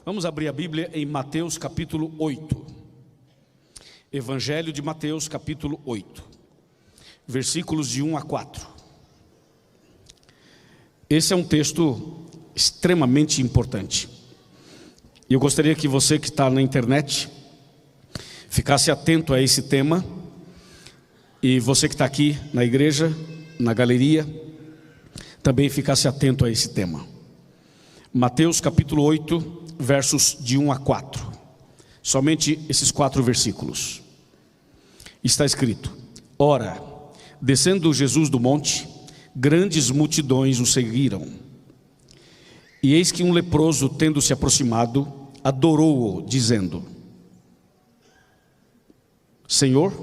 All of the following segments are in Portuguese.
Vamos abrir a Bíblia em Mateus capítulo 8. Evangelho de Mateus capítulo 8, versículos de 1 a 4. Esse é um texto extremamente importante. E eu gostaria que você que está na internet ficasse atento a esse tema. E você que está aqui na igreja, na galeria, também ficasse atento a esse tema. Mateus capítulo 8, versos de 1 a 4. Somente esses 4 versículos. Está escrito: Ora, descendo Jesus do monte, grandes multidões o seguiram. E eis que um leproso, tendo se aproximado, adorou-o, dizendo: Senhor,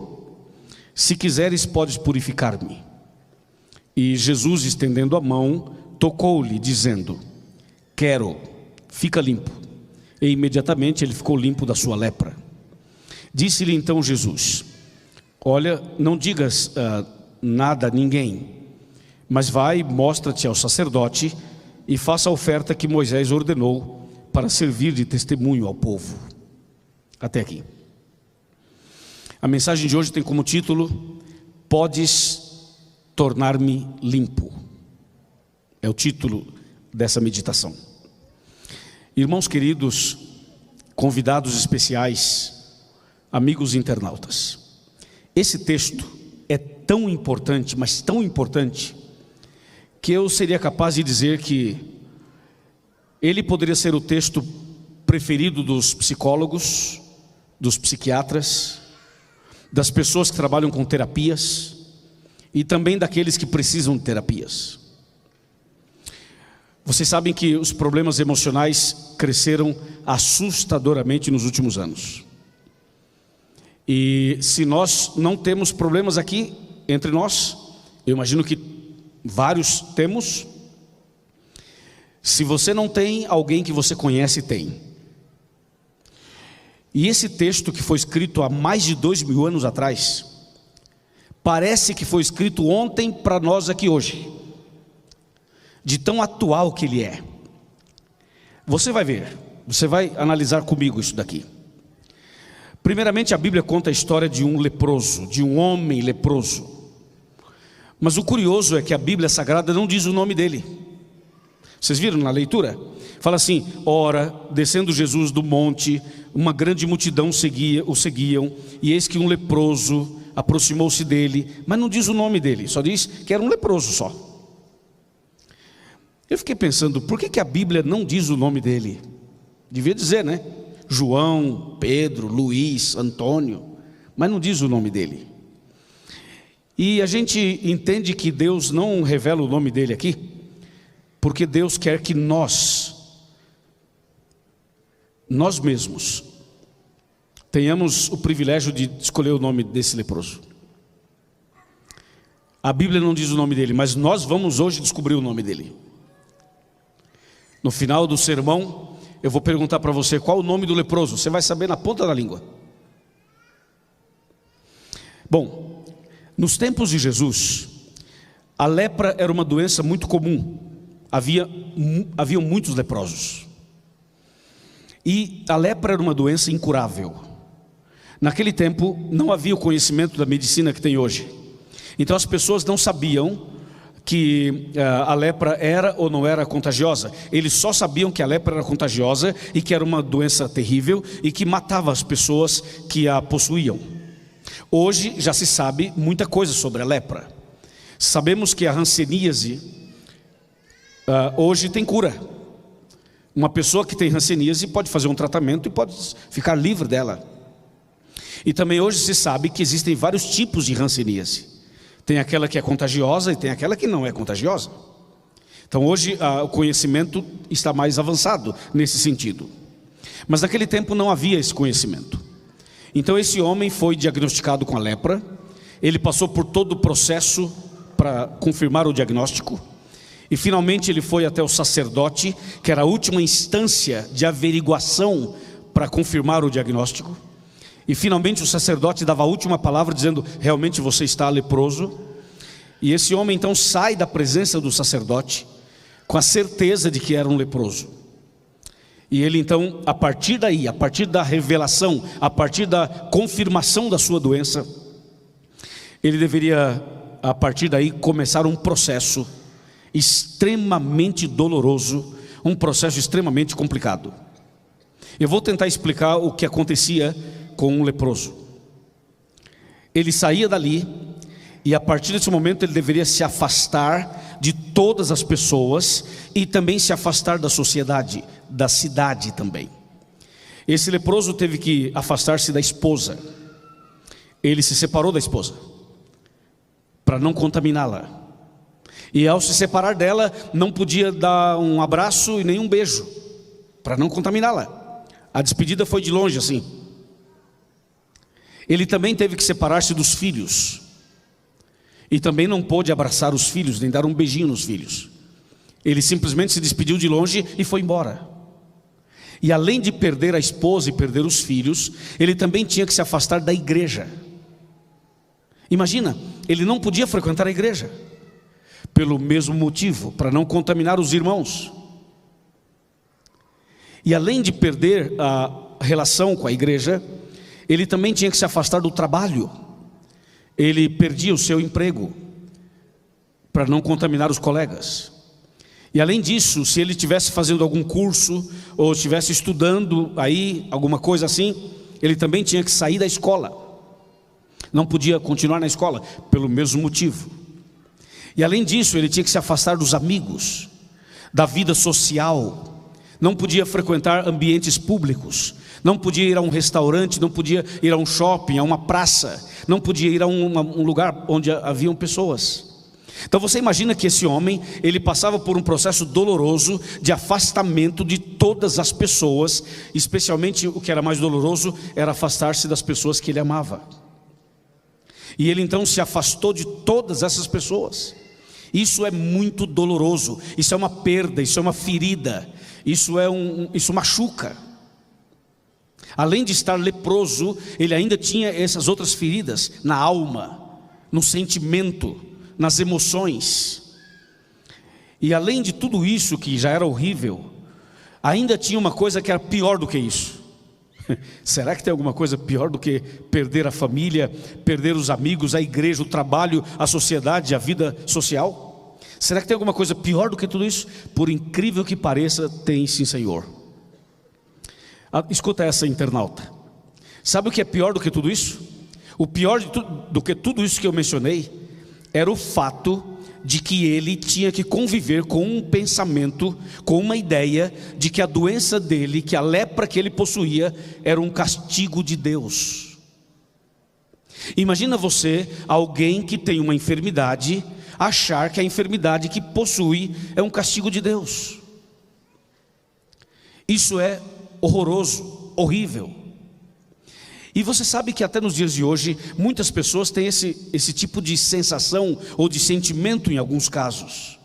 se quiseres, podes purificar-me. E Jesus, estendendo a mão, tocou-lhe, dizendo: Quero, fica limpo. E imediatamente ele ficou limpo da sua lepra. Disse-lhe então Jesus: Olha, não digas nada a ninguém, mas vai, mostra-te ao sacerdote e faça a oferta que Moisés ordenou para servir de testemunho ao povo. Até aqui. A mensagem de hoje tem como título: Podes tornar-me limpo. É o título dessa meditação. Irmãos queridos, convidados especiais, amigos internautas, esse texto é tão importante, mas tão importante, que eu seria capaz de dizer que ele poderia ser o texto preferido dos psicólogos, dos psiquiatras, das pessoas que trabalham com terapias e também daqueles que precisam de terapias. Vocês sabem que os problemas emocionais cresceram assustadoramente nos últimos anos. E se nós não temos problemas aqui entre nós, eu imagino que vários temos. Se você não tem, alguém que você conhece tem. E esse texto, que foi escrito há mais de 2000 anos atrás, parece que foi escrito ontem para nós aqui hoje, de tão atual que ele é. Você vai ver, você vai analisar comigo isso daqui. Primeiramente, a Bíblia conta a história de um leproso, de um homem leproso. Mas o curioso é que a Bíblia Sagrada não diz o nome dele. Vocês viram na leitura? Fala assim: Ora, descendo Jesus do monte, uma grande multidão o seguiam, e eis que um leproso aproximou-se dele, mas não diz o nome dele, só diz que era um leproso só. Eu fiquei pensando, por que a Bíblia não diz o nome dele? Devia dizer, né? João, Pedro, Luiz, Antônio, mas não diz o nome dele. E a gente entende que Deus não revela o nome dele aqui, porque Deus quer que nós mesmos, tenhamos o privilégio de escolher o nome desse leproso. A Bíblia não diz o nome dele, mas nós vamos hoje descobrir o nome dele. No final do sermão, eu vou perguntar para você qual o nome do leproso. Você vai saber na ponta da língua. Bom, nos tempos de Jesus, a lepra era uma doença muito comum. Haviam muitos leprosos. E a lepra era uma doença incurável. Naquele tempo, não havia o conhecimento da medicina que tem hoje. Então as pessoas não sabiam que a lepra era ou não era contagiosa. Eles só sabiam que a lepra era contagiosa e que era uma doença terrível e que matava as pessoas que a possuíam. Hoje já se sabe muita coisa sobre a lepra. Sabemos que a hanseníase hoje tem cura. Uma pessoa que tem hanseníase pode fazer um tratamento e pode ficar livre dela. E também hoje se sabe que existem vários tipos de hanseníase. Tem aquela que é contagiosa e tem aquela que não é contagiosa. Então hoje o conhecimento está mais avançado nesse sentido. Mas naquele tempo não havia esse conhecimento. Então esse homem foi diagnosticado com a lepra. Ele passou por todo o processo para confirmar o diagnóstico. E finalmente ele foi até o sacerdote, que era a última instância de averiguação para confirmar o diagnóstico. E finalmente o sacerdote dava a última palavra dizendo: realmente você está leproso. E esse homem então sai da presença do sacerdote com a certeza de que era um leproso. E ele então, a partir daí, a partir da revelação, a partir da confirmação da sua doença, ele deveria, a partir daí, começar um processo extremamente doloroso, um processo extremamente complicado. Eu vou tentar explicar o que acontecia com um leproso. Ele saía dali, e a partir desse momento ele deveria se afastar de todas as pessoas e também se afastar da sociedade, da cidade também. Esse leproso teve que afastar-se da esposa. Ele se separou da esposa para não contaminá-la. E ao se separar dela, não podia dar um abraço e nem um beijo, para não contaminá-la. A despedida foi de longe assim. Ele também teve que separar-se dos filhos. E também não pôde abraçar os filhos, nem dar um beijinho nos filhos. Ele simplesmente se despediu de longe e foi embora. E além de perder a esposa e perder os filhos, ele também tinha que se afastar da igreja. Imagina, ele não podia frequentar a igreja, pelo mesmo motivo, para não contaminar os irmãos. E além de perder a relação com a igreja, ele também tinha que se afastar do trabalho. Ele perdia o seu emprego para não contaminar os colegas. E além disso, se ele estivesse fazendo algum curso ou estivesse estudando aí alguma coisa assim, ele também tinha que sair da escola. Não podia continuar na escola pelo mesmo motivo. E além disso, ele tinha que se afastar dos amigos, da vida social. Não podia frequentar ambientes públicos. Não podia ir a um restaurante, não podia ir a um shopping, a uma praça, não podia ir a um lugar onde haviam pessoas. Então você imagina que esse homem, ele passava por um processo doloroso de afastamento de todas as pessoas, especialmente o que era mais doloroso era afastar-se das pessoas que ele amava. E ele então se afastou de todas essas pessoas. Isso é muito doloroso, isso é uma perda, isso é uma ferida, isso machuca. Além de estar leproso, ele ainda tinha essas outras feridas na alma, no sentimento, nas emoções. E além de tudo isso que já era horrível, ainda tinha uma coisa que era pior do que isso. Será que tem alguma coisa pior do que perder a família, perder os amigos, a igreja, o trabalho, a sociedade, a vida social? Será que tem alguma coisa pior do que tudo isso? Por incrível que pareça, tem sim, Senhor. Escuta essa, internauta. Sabe o que é pior do que tudo isso? O pior do que tudo isso que eu mencionei era o fato de que ele tinha que conviver com um pensamento, com uma ideia de que a doença dele, que a lepra que ele possuía, era um castigo de Deus. Imagina você, alguém que tem uma enfermidade, achar que a enfermidade que possui é um castigo de Deus. Isso é horroroso, horrível. E você sabe que até nos dias de hoje, muitas pessoas têm esse tipo de sensação ou de sentimento em alguns casos.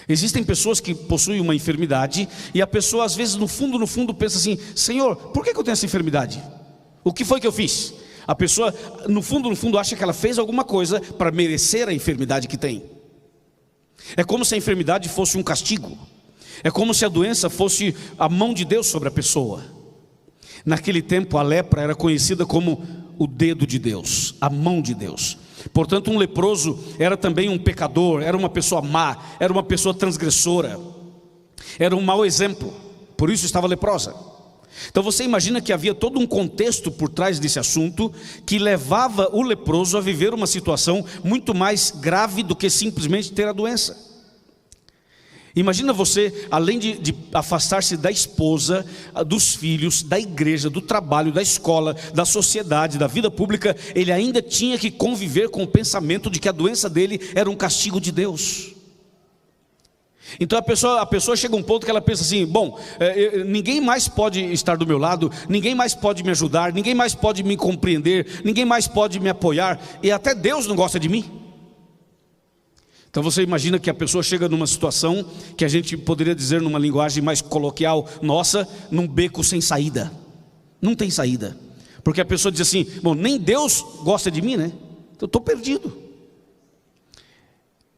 Existem pessoas que possuem uma enfermidade e a pessoa às vezes no fundo pensa assim: Senhor, por que eu tenho essa enfermidade? O que foi que eu fiz? A pessoa no fundo acha que ela fez alguma coisa para merecer a enfermidade que tem. É como se a enfermidade fosse um castigo. É como se a doença fosse a mão de Deus sobre a pessoa. Naquele tempo a lepra era conhecida como o dedo de Deus, a mão de Deus. Portanto, um leproso era também um pecador, era uma pessoa má, era uma pessoa transgressora, era um mau exemplo, por isso estava leprosa. Então você imagina que havia todo um contexto por trás desse assunto que levava o leproso a viver uma situação muito mais grave do que simplesmente ter a doença. Imagina você, além de afastar-se da esposa, dos filhos, da igreja, do trabalho, da escola, da sociedade, da vida pública, ele ainda tinha que conviver com o pensamento de que a doença dele era um castigo de Deus. Então a pessoa chega a um ponto que ela pensa assim: bom, ninguém mais pode estar do meu lado, ninguém mais pode me ajudar, ninguém mais pode me compreender, ninguém mais pode me apoiar, e até Deus não gosta de mim. Então você imagina que a pessoa chega numa situação que a gente poderia dizer numa linguagem mais coloquial nossa, num beco sem saída. Não tem saída, porque a pessoa diz assim: bom, nem Deus gosta de mim, né? Eu estou perdido.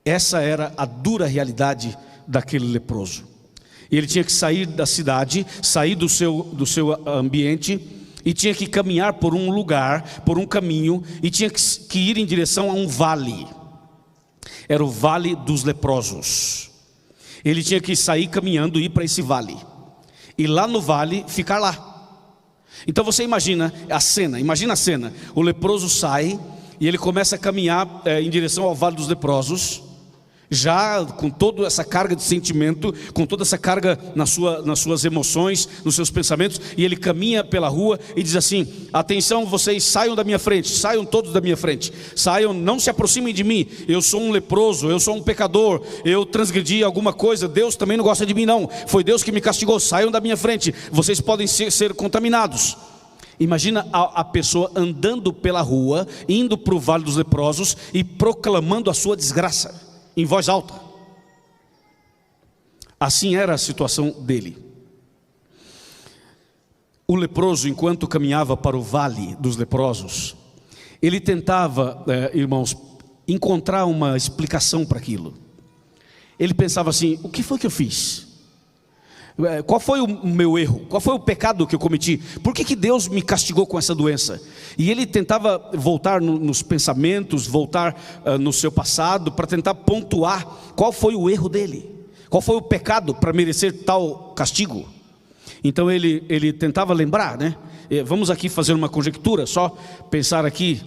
Essa era a dura realidade daquele leproso. E ele tinha que sair da cidade, sair do seu ambiente, e tinha que caminhar por um lugar, por um caminho, e tinha que ir em direção a um vale. Era o Vale dos Leprosos. Ele tinha que sair caminhando e ir para esse vale, e lá no vale ficar lá. Então você imagina a cena, o leproso sai e ele começa a caminhar em direção ao Vale dos Leprosos, já com toda essa carga de sentimento, com toda essa carga nas suas emoções, nos seus pensamentos, e ele caminha pela rua e diz assim: atenção, vocês saiam da minha frente, saiam todos da minha frente, saiam, não se aproximem de mim, eu sou um leproso, eu sou um pecador, eu transgredi alguma coisa, Deus também não gosta de mim não, foi Deus que me castigou, saiam da minha frente, vocês podem ser contaminados. Imagina a pessoa andando pela rua, indo para o Vale dos Leprosos e proclamando a sua desgraça em voz alta. Assim era a situação dele. O leproso, enquanto caminhava para o Vale dos Leprosos, ele tentava, irmãos, encontrar uma explicação para aquilo. Ele pensava assim: o que foi que eu fiz? Qual foi o meu erro? Qual foi o pecado que eu cometi? Por que Deus me castigou com essa doença? E ele tentava voltar nos pensamentos, voltar no seu passado, para tentar pontuar qual foi o erro dele, qual foi o pecado para merecer tal castigo. Então ele tentava lembrar, né? Vamos aqui fazer uma conjectura, só pensar aqui.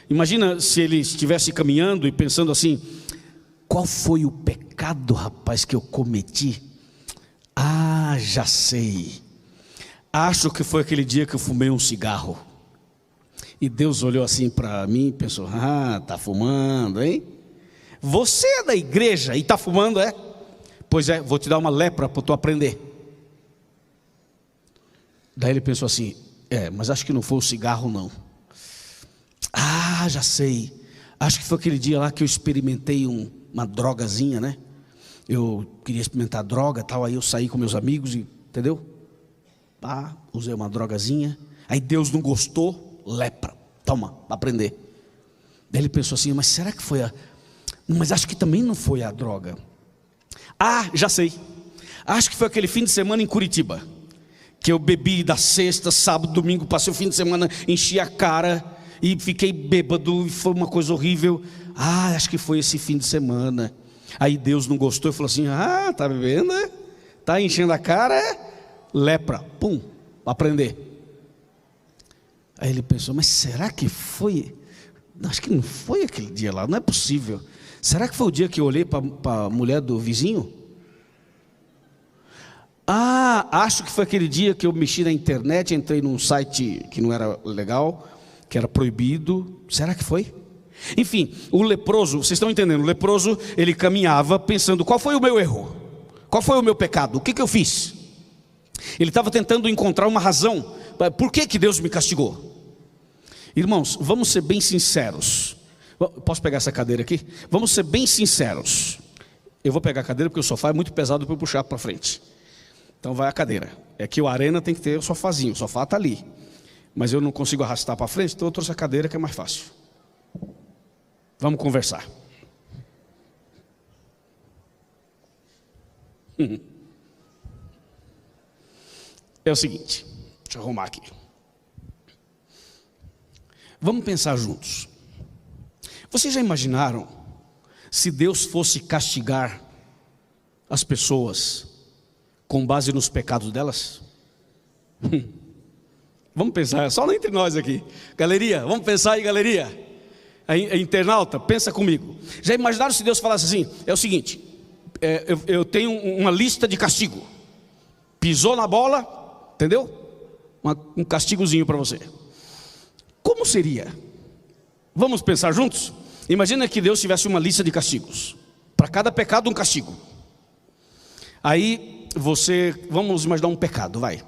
Imagina se ele estivesse caminhando e pensando assim: qual foi o pecado, rapaz, que eu cometi? Ah, já sei. Acho que foi aquele dia que eu fumei um cigarro. E Deus olhou assim para mim e pensou: ah, tá fumando, hein? Você é da igreja e tá fumando, é? Pois é, vou te dar uma lepra para tu aprender. Daí ele pensou assim: mas acho que não foi o cigarro não. Ah, já sei. Acho que foi aquele dia lá que eu experimentei uma drogazinha, né? Eu queria experimentar droga, tal, aí eu saí com meus amigos, entendeu? Usei uma drogazinha, aí Deus não gostou, lepra, toma, para aprender. Daí ele pensou assim: mas será que foi mas acho que também não foi a droga. Ah, já sei. Acho que foi aquele fim de semana em Curitiba, que eu bebi da sexta, sábado, domingo, passei o fim de semana, enchi a cara e fiquei bêbado, e foi uma coisa horrível. Ah, acho que foi esse fim de semana. Aí Deus não gostou e falou assim: ah, tá bebendo, né? Tá enchendo a cara, lepra, pum, aprender. Aí ele pensou: mas será que foi? Acho que não foi aquele dia lá, não é possível. Será que foi o dia que eu olhei para a mulher do vizinho? Ah, acho que foi aquele dia que eu mexi na internet, entrei num site que não era legal, que era proibido. Será que foi? Enfim, o leproso, vocês estão entendendo? O leproso, ele caminhava pensando: qual foi o meu erro? Qual foi o meu pecado? O que eu fiz? Ele estava tentando encontrar uma razão. Por que Deus me castigou? Irmãos, vamos ser bem sinceros. Posso pegar essa cadeira aqui? Vamos ser bem sinceros. Eu vou pegar a cadeira porque o sofá é muito pesado para eu puxar para frente. Então vai a cadeira. É que o arena tem que ter o sofazinho. O sofá está ali, mas eu não consigo arrastar para frente, então eu trouxe a cadeira que é mais fácil. Vamos conversar. É o seguinte, deixa eu arrumar aqui. Vamos pensar juntos. Vocês já imaginaram se Deus fosse castigar as pessoas com base nos pecados delas? Vamos pensar, só entre nós aqui. Galeria, vamos pensar aí, galeria. A internauta, pensa comigo. Já imaginaram se Deus falasse assim: é o seguinte, eu tenho uma lista de castigo. Pisou na bola, entendeu? Um castigozinho para você. Como seria? Vamos pensar juntos? Imagina que Deus tivesse uma lista de castigos. Para cada pecado um castigo. Aí vamos imaginar um pecado, vai.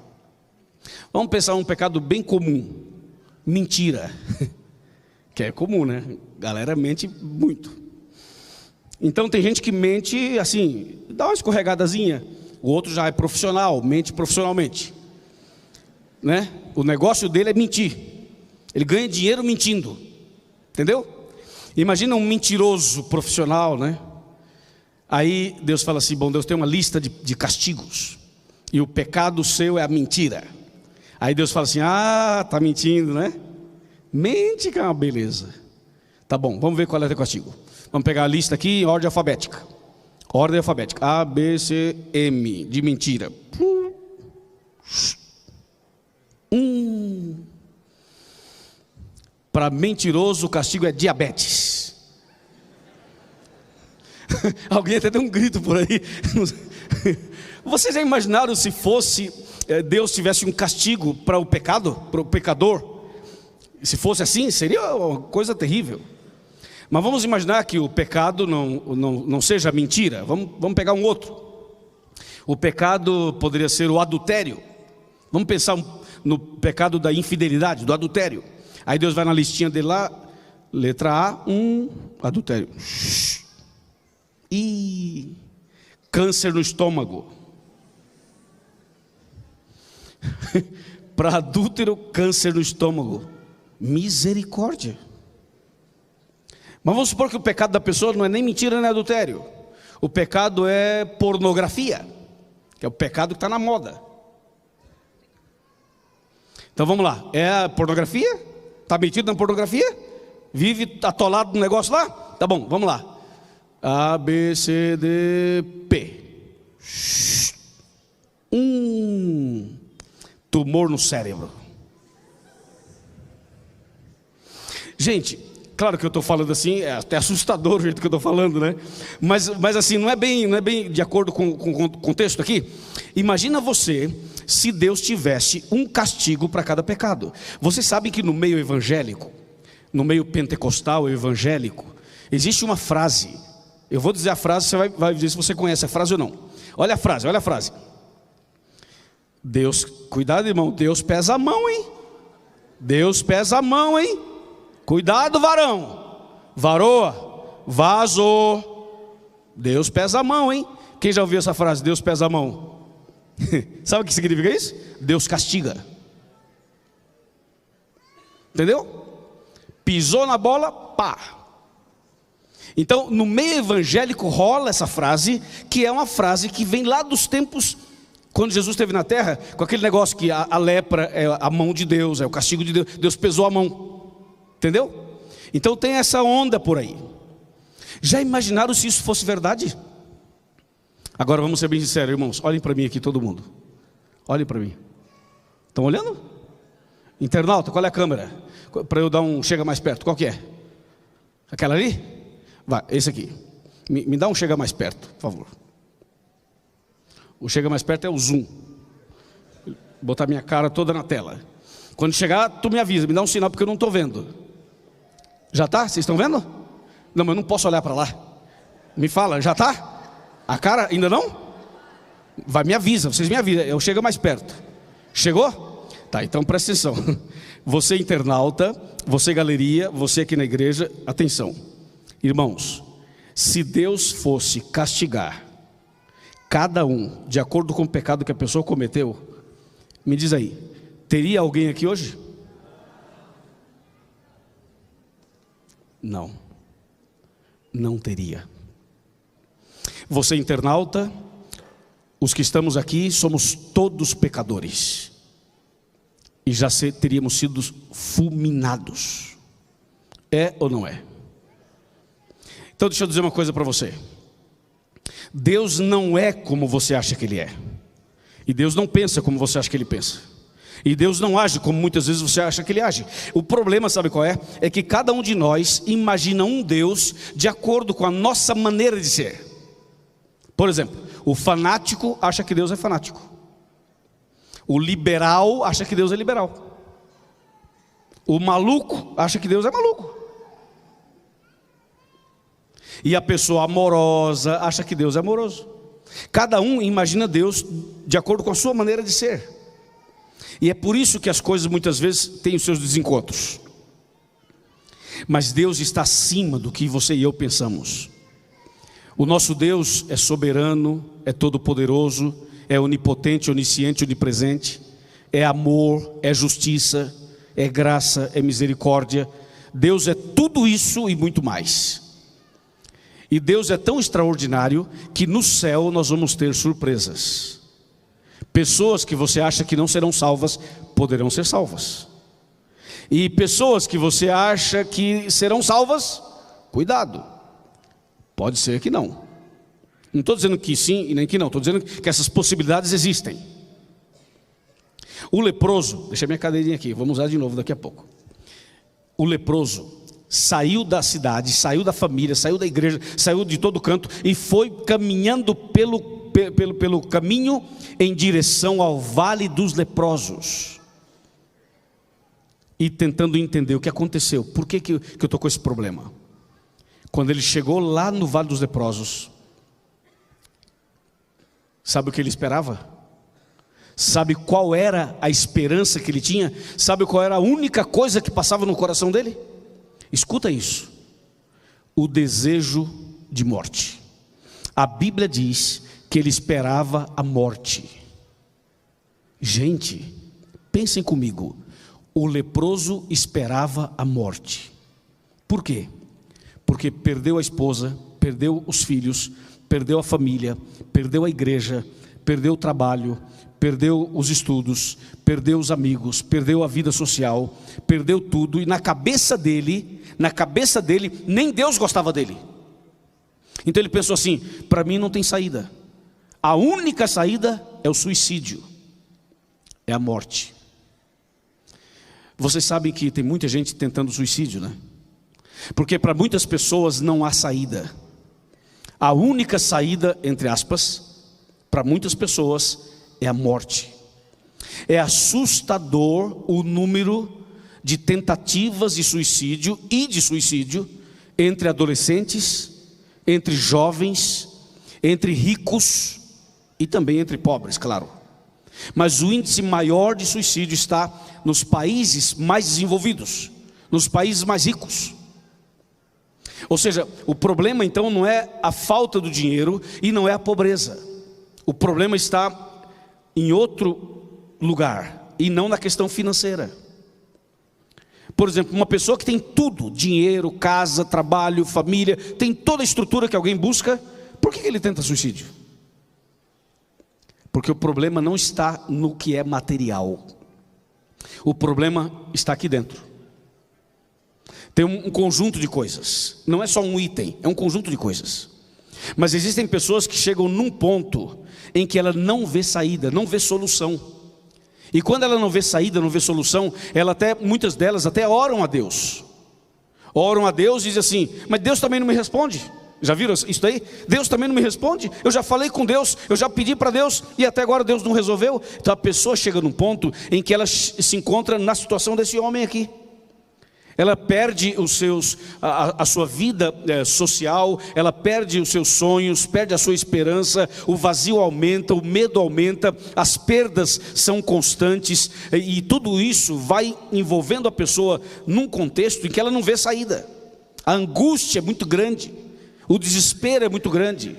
Vamos pensar um pecado bem comum. Mentira. Que é comum, né? Galera mente muito. Então tem gente que mente assim, dá uma escorregadazinha. O outro já é profissional, mente profissionalmente, né? O negócio dele é mentir. Ele ganha dinheiro mentindo, entendeu? Imagina um mentiroso profissional, né? Aí Deus fala assim, bom, Deus tem uma lista de castigos, e o pecado seu é a mentira. Aí Deus fala assim, tá mentindo, né? Mente que é uma beleza. Tá bom, vamos ver qual é o teu castigo. Vamos pegar a lista aqui em ordem alfabética. Ordem alfabética, A, B, C, M, de mentira. Para mentiroso o castigo é diabetes. Alguém até deu um grito por aí. Vocês já imaginaram se fosse Deus tivesse um castigo para o pecado, para o pecador? Se fosse assim, seria uma coisa terrível. Mas vamos imaginar que o pecado não seja mentira. Vamos pegar um outro. O pecado poderia ser o adultério. Vamos pensar no pecado da infidelidade, do adultério. Aí Deus vai na listinha dele lá, letra A, adultério. E câncer no estômago. Para adúltero, câncer no estômago. Misericórdia. Mas vamos supor que o pecado da pessoa não é nem mentira nem adultério. O pecado é pornografia, que é o pecado que está na moda. Então vamos lá, é a pornografia? Está metido na pornografia? Vive atolado no negócio lá? Tá bom, vamos lá. A, B, C, D, P. Tumor no cérebro. Gente, claro que eu estou falando assim, é até assustador o jeito que eu estou falando, né? Mas assim, não é bem de acordo com o contexto aqui. Imagina você se Deus tivesse um castigo para cada pecado. Você sabe que no meio evangélico, no meio pentecostal evangélico, existe uma frase. Eu vou dizer a frase, você vai dizer se você conhece a frase ou não. Olha a frase. Deus, cuidado, irmão, Deus pesa a mão, hein? Deus pesa a mão, hein? Cuidado, varão. Varoa, vazou. Deus pesa a mão, hein? Quem já ouviu essa frase? Deus pesa a mão. Sabe o que significa isso? Deus castiga. Entendeu? Pisou na bola, pá. Então, no meio evangélico rola essa frase, que é uma frase que vem lá dos tempos, quando Jesus esteve na terra, com aquele negócio que a lepra é a mão de Deus, é o castigo de Deus. Deus pesou a mão. Entendeu? Então tem essa onda por aí. Já imaginaram se isso fosse verdade? Agora vamos ser bem sinceros, irmãos. Olhem para mim aqui, todo mundo. Olhem para mim. Estão olhando? Internauta, qual é a câmera? Para eu dar um chega mais perto, qual que é? Aquela ali? Vai, esse aqui. Me dá um chega mais perto, por favor. O chega mais perto é o zoom. Vou botar minha cara toda na tela. Quando chegar, tu me avisa, me dá um sinal porque eu não estou vendo. Já está? Vocês estão vendo? Não, mas eu não posso olhar para lá. Me fala, já está? A cara ainda não? Vai, me avisa, vocês me avisam, eu chego mais perto. Chegou? Tá, então presta atenção. Você internauta, você galeria, você aqui na igreja, atenção. Irmãos, se Deus fosse castigar cada um de acordo com o pecado que a pessoa cometeu, me diz aí, teria alguém aqui hoje? Não, não teria. Você internauta, os que estamos aqui, somos todos pecadores. E já teríamos sido fulminados. É ou não é? Então deixa eu dizer uma coisa para você. Deus não é como você acha que Ele é. E Deus não pensa como você acha que Ele pensa. E Deus não age como muitas vezes você acha que Ele age. O problema, sabe qual é? É que cada um de nós imagina um Deus de acordo com a nossa maneira de ser. Por exemplo, o fanático acha que Deus é fanático. O liberal acha que Deus é liberal. O maluco acha que Deus é maluco. E a pessoa amorosa acha que Deus é amoroso. Cada um imagina Deus de acordo com a sua maneira de ser. E é por isso que as coisas muitas vezes têm os seus desencontros. Mas Deus está acima do que você e eu pensamos. O nosso Deus é soberano, é todo-poderoso, é onipotente, onisciente, onipresente, é amor, é justiça, é graça, é misericórdia. Deus é tudo isso e muito mais. E Deus é tão extraordinário que no céu nós vamos ter surpresas. Pessoas que você acha que não serão salvas, poderão ser salvas. E pessoas que você acha que serão salvas, cuidado, pode ser que não. Não estou dizendo que sim e nem que não, estou dizendo que essas possibilidades existem. O leproso, deixa minha cadeirinha aqui, vamos usar de novo daqui a pouco. O leproso saiu da cidade, saiu da família, saiu da igreja, saiu de todo canto e foi caminhando pelo caminho em direção ao vale dos leprosos. E tentando entender o que aconteceu, por que eu estou com esse problema. Quando ele chegou lá no vale dos leprosos, sabe o que ele esperava? Sabe qual era a esperança que ele tinha? Sabe qual era a única coisa que passava no coração dele? Escuta isso: o desejo de morte. A Bíblia diz que ele esperava a morte. Gente, pensem comigo, o leproso esperava a morte. Por quê? Porque perdeu a esposa, perdeu os filhos, perdeu a família, perdeu a igreja, perdeu o trabalho, perdeu os estudos, perdeu os amigos, perdeu a vida social, perdeu tudo. E na cabeça dele, nem Deus gostava dele. Então ele pensou assim: para mim não tem saída. A única saída é o suicídio, é a morte. Vocês sabem que tem muita gente tentando suicídio, né? Porque para muitas pessoas não há saída. A única saída, entre aspas, para muitas pessoas é a morte. É assustador o número de tentativas de suicídio entre adolescentes, entre jovens, entre ricos e também entre pobres, claro. Mas o índice maior de suicídio está nos países mais desenvolvidos, nos países mais ricos. Ou seja, o problema então não é a falta do dinheiro e não é a pobreza. O problema está em outro lugar e não na questão financeira. Por exemplo, uma pessoa que tem tudo, dinheiro, casa, trabalho, família, tem toda a estrutura que alguém busca, por que ele tenta suicídio? Porque o problema não está no que é material. O problema está aqui dentro. Tem um conjunto de coisas. Não é só um item, é um conjunto de coisas. Mas existem pessoas que chegam num ponto em que ela não vê saída, não vê solução. E quando ela não vê saída, não vê solução, muitas delas até oram a Deus. Oram a Deus e dizem assim: mas Deus também não me responde. Já viram isso daí? Deus também não me responde. Eu já falei com Deus, eu já pedi para Deus e até agora Deus não resolveu. Então a pessoa chega num ponto em que ela se encontra na situação desse homem aqui. Ela perde a sua vida social, ela perde os seus sonhos, perde a sua esperança, o vazio aumenta, o medo aumenta, as perdas são constantes, e tudo isso vai envolvendo a pessoa num contexto em que ela não vê saída. A angústia é muito grande, o desespero é muito grande,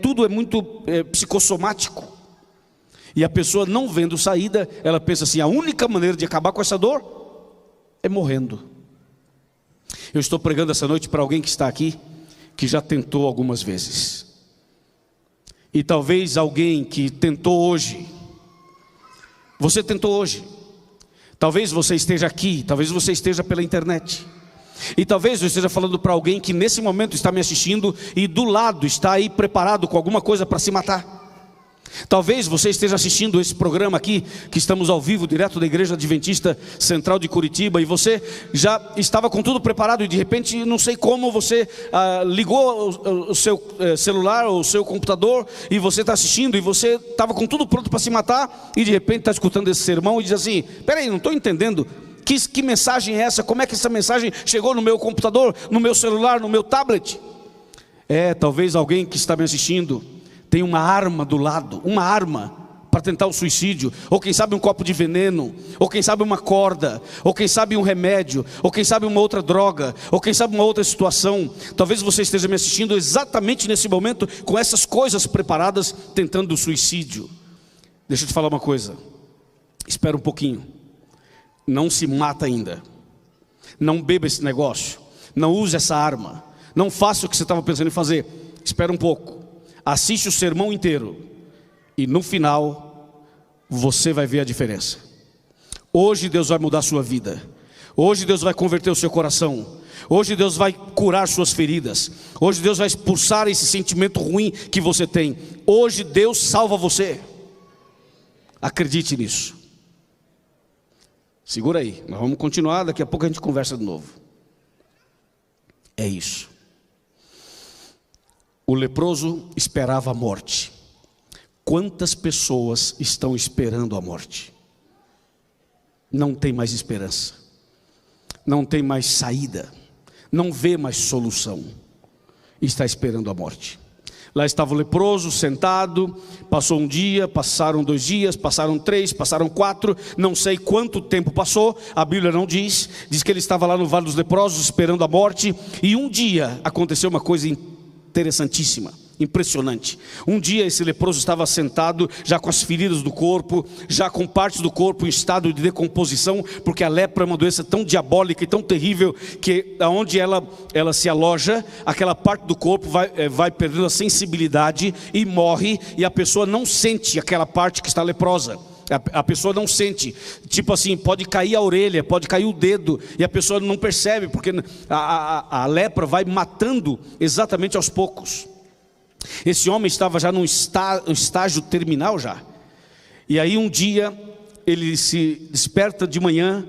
tudo é muito psicossomático. E a pessoa não vendo saída, ela pensa assim: a única maneira de acabar com essa dor é morrendo. Eu estou pregando essa noite para alguém que está aqui, que já tentou algumas vezes. E talvez alguém que tentou hoje. Você tentou hoje. Talvez você esteja aqui, talvez você esteja pela internet. E talvez eu esteja falando para alguém que nesse momento está me assistindo e do lado está aí preparado com alguma coisa para se matar. Talvez você esteja assistindo esse programa aqui, que estamos ao vivo, direto da Igreja Adventista Central de Curitiba, e você já estava com tudo preparado e de repente, não sei como, você ligou o seu celular ou o seu computador e você está assistindo e você estava com tudo pronto para se matar e de repente está escutando esse sermão e diz assim: peraí, não estou entendendo, que mensagem é essa? Como é que essa mensagem chegou no meu computador, no meu celular, no meu tablet? Talvez alguém que está me assistindo tem uma arma do lado, uma arma para tentar o suicídio, ou quem sabe um copo de veneno, ou quem sabe uma corda, ou quem sabe um remédio, ou quem sabe uma outra droga, ou quem sabe uma outra situação. Talvez você esteja me assistindo exatamente nesse momento, com essas coisas preparadas, tentando o suicídio. Deixa eu te falar uma coisa, espera um pouquinho, não se mata ainda, não beba esse negócio, não use essa arma, Não faça o que você estava pensando em fazer. Espera um pouco. Assiste o sermão inteiro. E no final, você vai ver a diferença. Hoje Deus vai mudar a sua vida. Hoje Deus vai converter o seu coração. Hoje Deus vai curar suas feridas. Hoje Deus vai expulsar esse sentimento ruim que você tem. Hoje Deus salva você. Acredite nisso. Segura aí, nós vamos continuar, daqui a pouco a gente conversa de novo. É isso. O leproso esperava a morte. Quantas pessoas estão esperando a morte? Não tem mais esperança, não tem mais saída, não vê mais solução, está esperando a morte. Lá estava o leproso sentado, passou um dia, passaram 2 dias, passaram 3, passaram 4, não sei quanto tempo passou, a Bíblia não diz que ele estava lá no Vale dos Leprosos esperando a morte. E um dia aconteceu uma coisa interessantíssima, impressionante. Um dia esse leproso estava sentado, já com as feridas do corpo, já com partes do corpo em estado de decomposição, porque a lepra é uma doença tão diabólica e tão terrível, que aonde ela se aloja, aquela parte do corpo vai perdendo a sensibilidade e morre, e a pessoa não sente aquela parte que está leprosa. A pessoa não sente, tipo assim, pode cair a orelha, pode cair o dedo, e a pessoa não percebe, porque a lepra vai matando exatamente aos poucos. Esse homem estava já num estágio terminal já. E aí um dia ele se desperta de manhã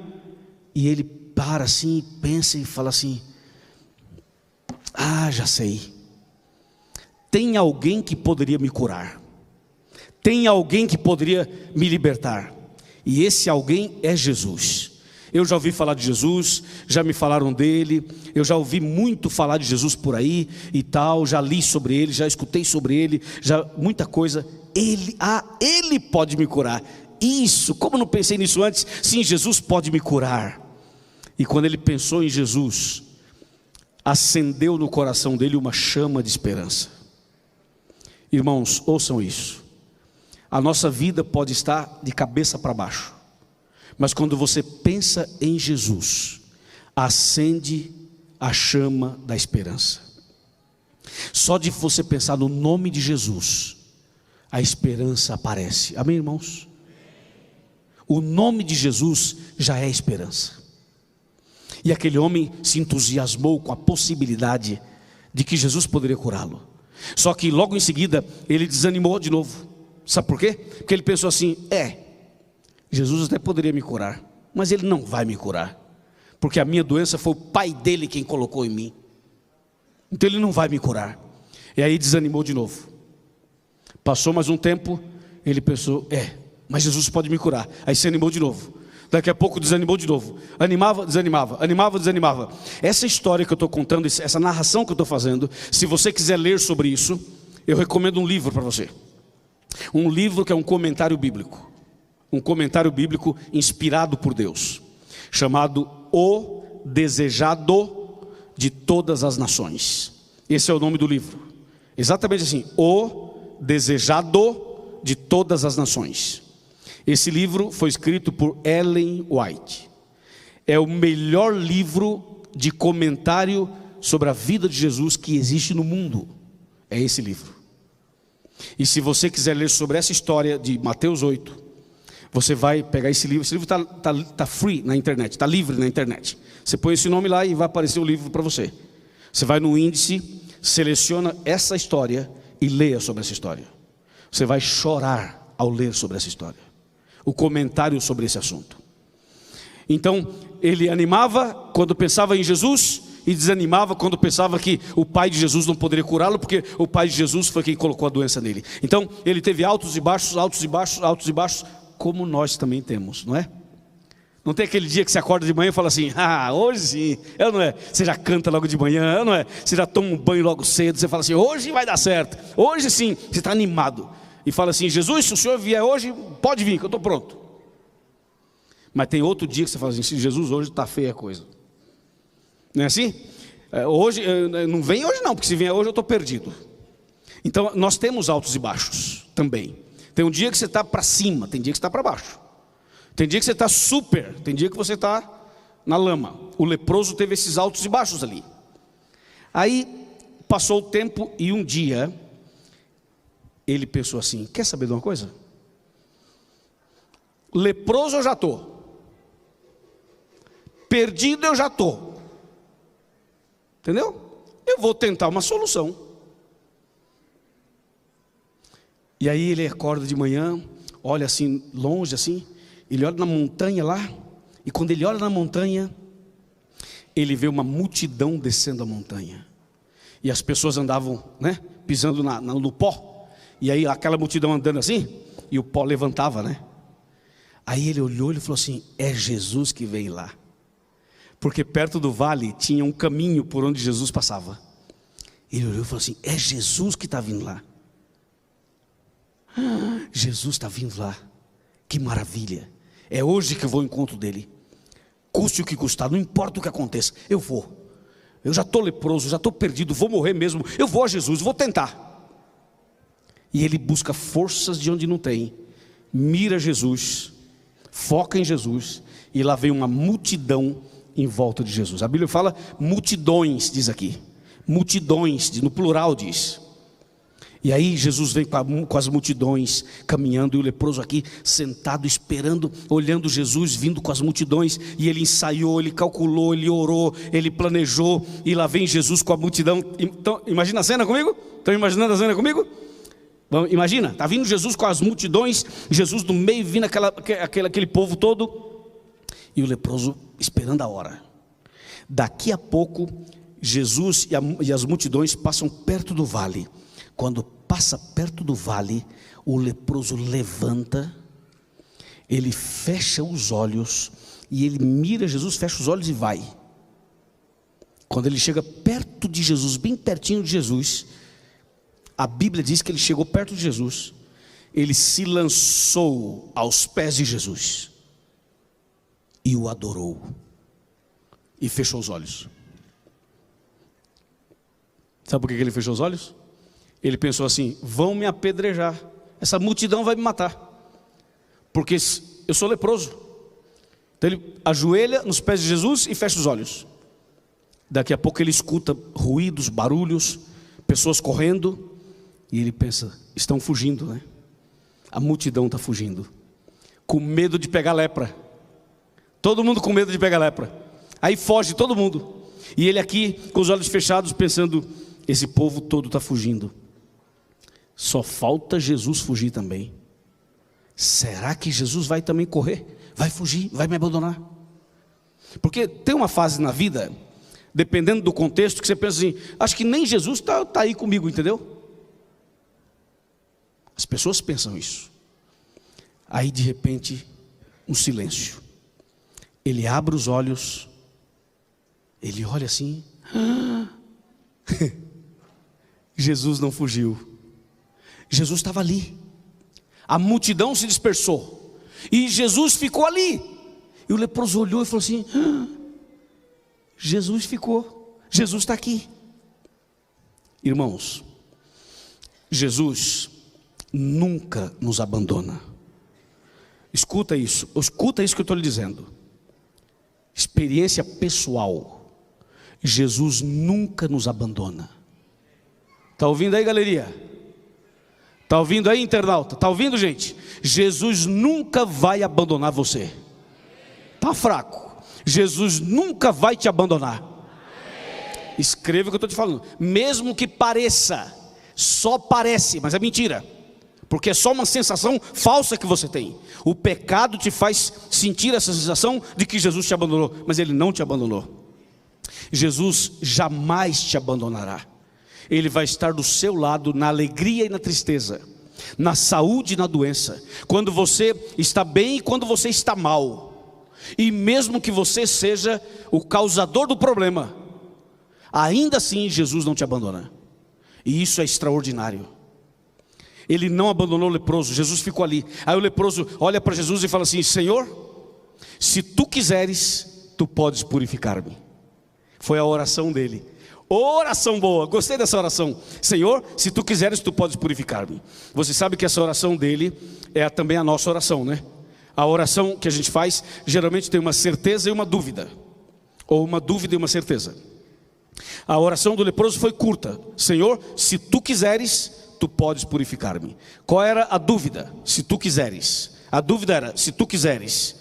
e ele para assim, pensa e fala assim: já sei. Tem alguém que poderia me curar. Tem alguém que poderia me libertar. E esse alguém é Jesus. Eu já ouvi falar de Jesus, já me falaram dele, eu já ouvi muito falar de Jesus por aí e tal, já li sobre ele, já escutei sobre ele, já muita coisa. Ele pode me curar. Isso, como eu não pensei nisso antes? Sim, Jesus pode me curar. E quando ele pensou em Jesus, acendeu no coração dele uma chama de esperança. Irmãos, ouçam isso. A nossa vida pode estar de cabeça para baixo, mas quando você pensa em Jesus, acende a chama da esperança. Só de você pensar no nome de Jesus, a esperança aparece. Amém, irmãos? O nome de Jesus já é esperança. E aquele homem se entusiasmou com a possibilidade de que Jesus poderia curá-lo. Só que logo em seguida ele desanimou de novo. Sabe por quê? Porque ele pensou assim: Jesus até poderia me curar, mas ele não vai me curar, porque a minha doença foi o pai dele quem colocou em mim. Então ele não vai me curar. E aí desanimou de novo. Passou mais um tempo, ele pensou: mas Jesus pode me curar. Aí se animou de novo. Daqui a pouco desanimou de novo. Animava, desanimava, animava, desanimava. Essa história que eu estou contando, essa narração que eu estou fazendo, se você quiser ler sobre isso, eu recomendo um livro para você. Um livro que é um comentário bíblico. Um comentário bíblico inspirado por Deus, chamado O Desejado de Todas as Nações. Esse é o nome do livro. Exatamente assim: O Desejado de Todas as Nações. Esse livro foi escrito por Ellen White. É o melhor livro de comentário sobre a vida de Jesus que existe no mundo. É esse livro. E se você quiser ler sobre essa história de Mateus 8, você vai pegar esse livro. Esse livro está free na internet, está livre na internet. Você põe esse nome lá e vai aparecer o livro para você. Você vai no índice, seleciona essa história e leia sobre essa história. Você vai chorar ao ler sobre essa história, o comentário sobre esse assunto. Então ele animava quando pensava em Jesus e desanimava quando pensava que o pai de Jesus não poderia curá-lo, porque o pai de Jesus foi quem colocou a doença nele. Então ele teve altos e baixos, altos e baixos, altos e baixos, como nós também temos, não é? Não tem aquele dia que você acorda de manhã e fala assim: hoje sim, não é? Você já canta logo de manhã, não é? Você já toma um banho logo cedo, você fala assim: hoje vai dar certo, hoje sim, você está animado. E fala assim: Jesus, se o senhor vier hoje, pode vir, que eu estou pronto. Mas tem outro dia que você fala assim: Jesus, hoje está feia a coisa. Não é assim? Hoje, não vem hoje não, porque se vier hoje eu estou perdido. Então nós temos altos e baixos também. Tem um dia que você está para cima, tem dia que você está para baixo. Tem dia que você está super, tem dia que você está na lama. O leproso teve esses altos e baixos ali. Aí passou o tempo e um dia ele pensou assim: quer saber de uma coisa? Leproso eu já estou, perdido eu já estou, entendeu? Eu vou tentar uma solução. E aí ele acorda de manhã, olha assim, longe assim, ele olha na montanha lá, e quando ele olha na montanha, ele vê uma multidão descendo a montanha. E as pessoas andavam, né, pisando no pó. E aí aquela multidão andando assim, e o pó levantava, né? Aí ele olhou e falou assim: é Jesus que vem lá. Porque perto do vale tinha um caminho por onde Jesus passava. Ele olhou e falou assim: é Jesus que está vindo lá. Jesus está vindo lá. Que maravilha. É hoje que eu vou ao encontro dele. Custe o que custar, não importa o que aconteça, eu vou. Eu já estou leproso, já estou perdido, vou morrer mesmo. Eu vou a Jesus, vou tentar. E ele busca forças de onde não tem. Mira Jesus, foca em Jesus, e lá vem uma multidão em volta de Jesus. A Bíblia fala multidões, diz aqui. Multidões, no plural diz. E aí Jesus vem com as multidões caminhando, e o leproso aqui sentado, esperando, olhando Jesus vindo com as multidões. E ele ensaiou, ele calculou, ele orou, ele planejou, e lá vem Jesus com a multidão. Então, imagina a cena comigo? Estão imaginando a cena comigo? Imagina, está vindo Jesus com as multidões, Jesus no meio, vindo aquele povo todo, e o leproso esperando a hora. Daqui a pouco Jesus e as multidões passam perto do vale. Quando passa perto do vale, o leproso levanta, ele fecha os olhos, e ele mira Jesus, fecha os olhos e vai. Quando ele chega perto de Jesus, bem pertinho de Jesus, a Bíblia diz que ele chegou perto de Jesus, ele se lançou aos pés de Jesus, e o adorou, e fechou os olhos. Sabe por que ele fechou os olhos? Ele pensou assim: vão me apedrejar, essa multidão vai me matar, porque eu sou leproso. Então ele ajoelha nos pés de Jesus e fecha os olhos. Daqui a pouco ele escuta ruídos, barulhos, pessoas correndo, e ele pensa: estão fugindo, né? A multidão está fugindo, com medo de pegar lepra. Todo mundo com medo de pegar lepra. Aí foge todo mundo, e ele aqui com os olhos fechados pensando: esse povo todo está fugindo, só falta Jesus fugir também. Será que Jesus vai também correr? Vai fugir? Vai me abandonar? Porque tem uma fase na vida, dependendo do contexto, que você pensa assim: acho que nem Jesus está aí comigo, entendeu? As pessoas pensam isso. Aí de repente, um silêncio. Ele abre os olhos, ele olha assim, Jesus não fugiu. Jesus estava ali. A multidão se dispersou, e Jesus ficou ali. E o leproso olhou e falou assim: Jesus ficou, Jesus está aqui. Irmãos, Jesus nunca nos abandona. Escuta isso que eu estou lhe dizendo. Experiência pessoal. Jesus nunca nos abandona. Está ouvindo aí, galeria? Está ouvindo aí, internauta? Está ouvindo, gente? Jesus nunca vai abandonar você. Está fraco? Jesus nunca vai te abandonar. Escreva o que eu estou te falando. Mesmo que pareça, só parece, mas é mentira, porque é só uma sensação falsa que você tem. O pecado te faz sentir essa sensação de que Jesus te abandonou, mas Ele não te abandonou. Jesus jamais te abandonará. Ele vai estar do seu lado na alegria e na tristeza, na saúde e na doença, quando você está bem e quando você está mal. E mesmo que você seja o causador do problema, ainda assim Jesus não te abandona. E isso é extraordinário. Ele não abandonou o leproso, Jesus ficou ali. Aí o leproso olha para Jesus e fala assim: Senhor, se tu quiseres, tu podes purificar-me. Foi a oração dele. Oração boa, gostei dessa oração. Senhor, se tu quiseres, tu podes purificar-me. Você sabe que essa oração dele é também a nossa oração, né? A oração que a gente faz geralmente tem uma certeza e uma dúvida, ou uma dúvida e uma certeza. A oração do leproso foi curta: Senhor, se tu quiseres, tu podes purificar-me. Qual era a dúvida? Se tu quiseres. A dúvida era: se tu quiseres.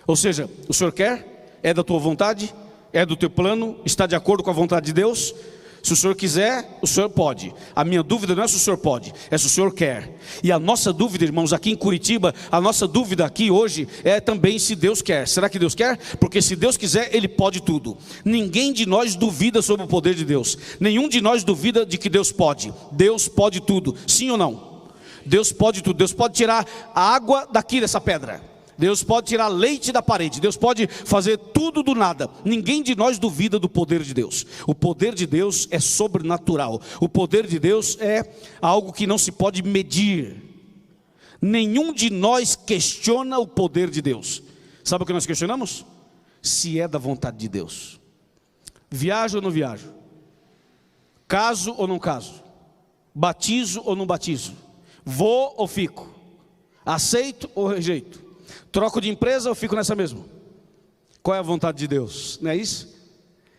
Ou seja, o Senhor quer? É da tua vontade? É do teu plano? Está de acordo com a vontade de Deus? Se o Senhor quiser, o Senhor pode. A minha dúvida não é se o Senhor pode, é se o Senhor quer. E a nossa dúvida, irmãos, aqui em Curitiba, a nossa dúvida aqui hoje é também se Deus quer. Será que Deus quer? Porque se Deus quiser, Ele pode tudo. Ninguém de nós duvida sobre o poder de Deus. Nenhum de nós duvida de que Deus pode. Deus pode tudo, sim ou não? Deus pode tudo. Deus pode tirar a água daqui dessa pedra. Deus pode tirar leite da parede. Deus pode fazer tudo do nada. Ninguém de nós duvida do poder de Deus. O poder de Deus é sobrenatural. O poder de Deus é algo que não se pode medir. Nenhum de nós questiona o poder de Deus. Sabe o que nós questionamos? Se é da vontade de Deus. Viajo ou não viajo? Caso ou não caso? Batizo ou não batizo? Vou ou fico? Aceito ou rejeito? Troco de empresa ou fico nessa mesma? Qual é a vontade de Deus? Não é isso?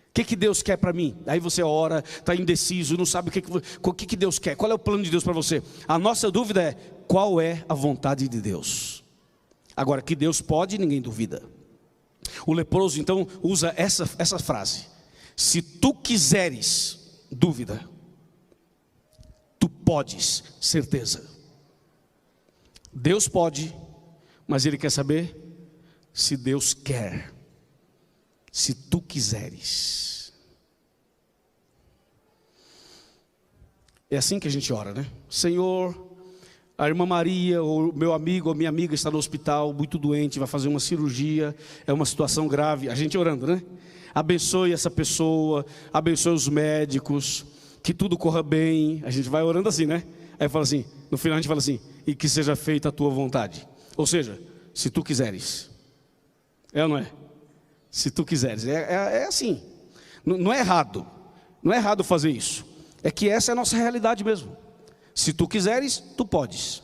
O que Deus quer para mim? Aí você ora, está indeciso, não sabe o que Deus quer. Qual é o plano de Deus para você? A nossa dúvida é: qual é a vontade de Deus? Agora, que Deus pode, ninguém duvida. O leproso então usa essa frase: se tu quiseres, dúvida. Tu podes, certeza. Deus pode, mas Ele quer saber se Deus quer. Se tu quiseres. É assim que a gente ora, né? Senhor, a irmã Maria, ou meu amigo ou minha amiga está no hospital, muito doente, vai fazer uma cirurgia, é uma situação grave. A gente orando, né? Abençoe essa pessoa, abençoe os médicos, que tudo corra bem. A gente vai orando assim, né? Aí fala assim, no final a gente fala assim: e que seja feita a tua vontade. Ou seja, se tu quiseres. É ou não é? Se tu quiseres. É assim. Não é errado. Não é errado fazer isso. É que essa é a nossa realidade mesmo. Se tu quiseres, tu podes.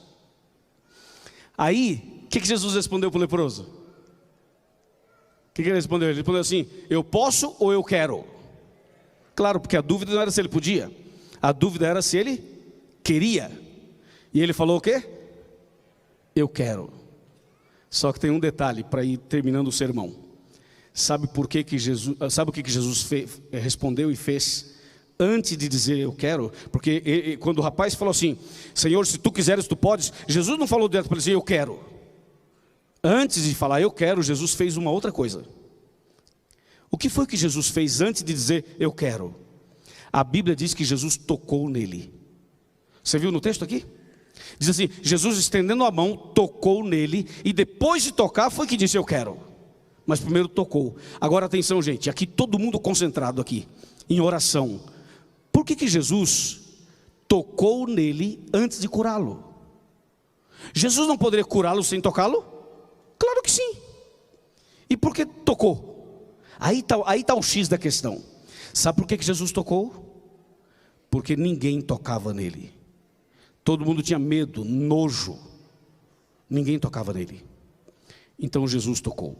Aí, o que Jesus respondeu para o leproso? O que ele respondeu? Ele respondeu assim: eu posso ou eu quero? Claro, porque a dúvida não era se ele podia. A dúvida era se ele queria. E ele falou o quê? Eu quero. Só que tem um detalhe para ir terminando o sermão. Sabe por que sabe o que Jesus respondeu e fez antes de dizer eu quero? Porque quando o rapaz falou assim: Senhor, se tu quiseres, tu podes. Jesus não falou direto para ele assim: eu quero. Antes de falar eu quero, Jesus fez uma outra coisa. O que foi que Jesus fez antes de dizer eu quero? A Bíblia diz que Jesus tocou nele. Você viu no texto aqui? Diz assim: Jesus estendendo a mão, tocou nele, e depois de tocar foi que disse eu quero. Mas primeiro tocou. Agora atenção, gente, aqui todo mundo concentrado aqui, em oração. Por que Jesus tocou nele antes de curá-lo? Jesus não poderia curá-lo sem tocá-lo? Claro que sim. E por que tocou? Aí tá o X da questão. Sabe por que Jesus tocou? Porque ninguém tocava nele. Todo mundo tinha medo, nojo. Ninguém tocava nele. Então Jesus tocou.